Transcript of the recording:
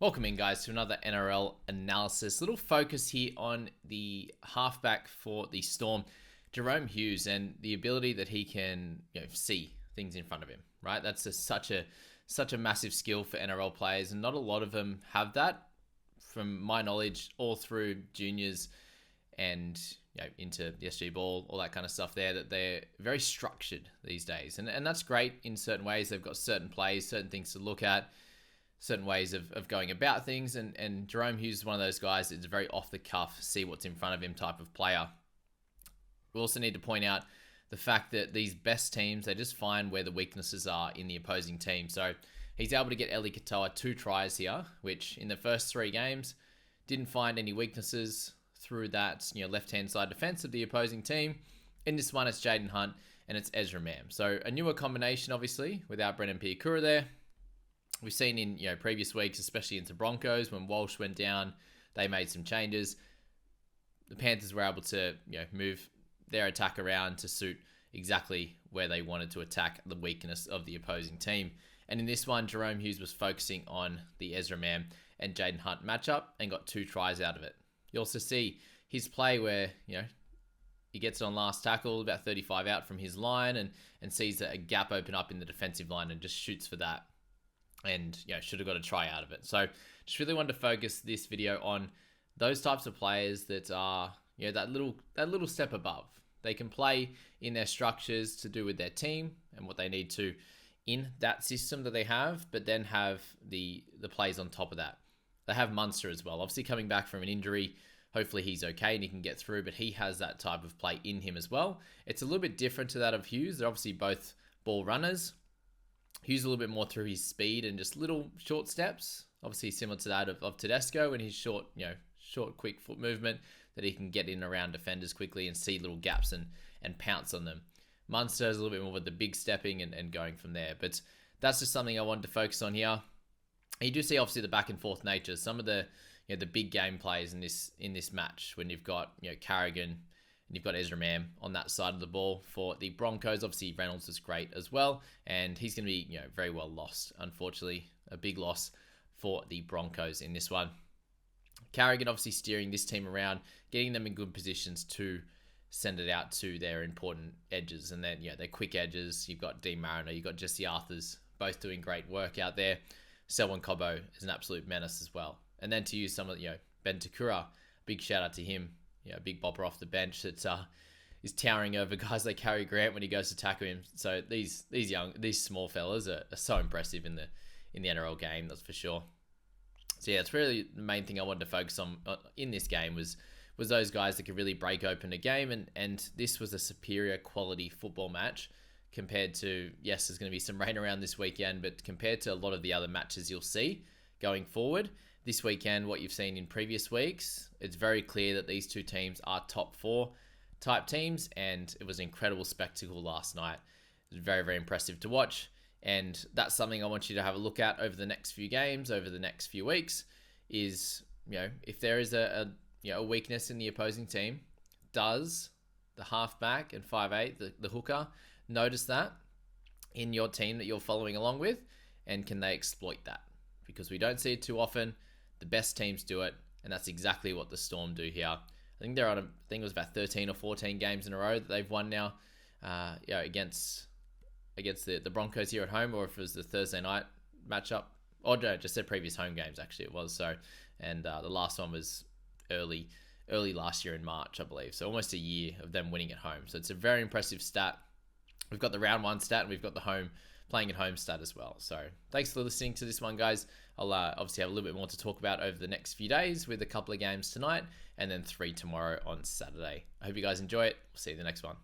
Welcome in, guys, to another NRL analysis. Little focus here on the halfback for the Storm, Jerome Hughes, and the ability that he can see things in front of him. Right, that's such a massive skill for NRL players, and not a lot of them have that. From my knowledge, all through juniors and into the SG ball, all that kind of stuff there, that they're very structured these days, and that's great in certain ways. They've got certain plays, certain things to look at, certain ways of going about things, and Jerome Hughes is one of those guys that's very off the cuff, see what's in front of him type of player. We also need to point out the fact that these best teams, they just find where the weaknesses are in the opposing team. So he's able to get Eli Katoa 2 tries here, which in the first 3 games didn't find any weaknesses through that left-hand side defense of the opposing team. In this one, it's Jaden Hunt and it's Ezra Mam. So a newer combination, obviously, without Brendan Piakura there. We've seen in previous weeks, especially into Broncos, when Walsh went down, they made some changes. The Panthers were able to move their attack around to suit exactly where they wanted to attack the weakness of the opposing team. And in this one, Jerome Hughes was focusing on the Ezra Mam and Jaden Hunt matchup and got 2 tries out of it. You also see his play where he gets it on last tackle, about 35 out from his line, and sees a gap open up in the defensive line and just shoots for that. And should have got a try out of it. So just really wanted to focus this video on those types of players that are that little step above. They can play in their structures to do with their team and what they need to in that system that they have, but then have the plays on top of that. They have Munster as well, obviously coming back from an injury. Hopefully he's okay and he can get through, but he has that type of play in him as well. It's a little bit different to that of Hughes. They're obviously both ball runners. Hughes a little bit more through his speed and just little short steps. Obviously similar to that of Tedesco and his short, quick foot movement that he can get in around defenders quickly and see little gaps and pounce on them. Munster is a little bit more with the big stepping and going from there. But that's just something I wanted to focus on here. You do see obviously the back and forth nature. Some of the the big game plays in this match when you've got Carrigan and you've got Ezra Mam on that side of the ball for the Broncos. Obviously, Reynolds is great as well, and he's going to be very well lost. Unfortunately, a big loss for the Broncos in this one. Carrigan obviously steering this team around, getting them in good positions to send it out to their important edges, and then their quick edges. You've got Dean Mariner, you've got Jesse Arthurs, both doing great work out there. Selwyn Cobbo is an absolute menace as well. And then to use some of Ben Takura, big shout out to him. A big bopper off the bench that is towering over guys like Harry Grant when he goes to tackle him. So these small fellas are so impressive in the NRL game, that's for sure. So that's really the main thing I wanted to focus on in this game was those guys that could really break open a game, and this was a superior quality football match compared to, yes, there's going to be some rain around this weekend, but compared to a lot of the other matches you'll see going forward. This weekend, what you've seen in previous weeks, it's very clear that these two teams are top 4 type teams, and it was an incredible spectacle last night. It was very, very impressive to watch, and that's something I want you to have a look at over the next few games, over the next few weeks, is, if there is a weakness in the opposing team, does the halfback and 5'8", the hooker, notice that in your team that you're following along with, and can they exploit that? Because we don't see it too often. The best teams do it, and that's exactly what the Storm do here. I think they're on it was about 13 or 14 games in a row that they've won now, against the Broncos here at home, or if it was the Thursday night matchup, or no, just their previous home games actually it was. So, and the last one was early last year in March, I believe. So almost a year of them winning at home. So it's a very impressive stat. We've got the round 1 stat, and we've got the playing at home stat as well. So thanks for listening to this one, guys. I'll obviously have a little bit more to talk about over the next few days with a couple of games tonight and then 3 tomorrow on Saturday. I hope you guys enjoy it. We'll see you in the next one.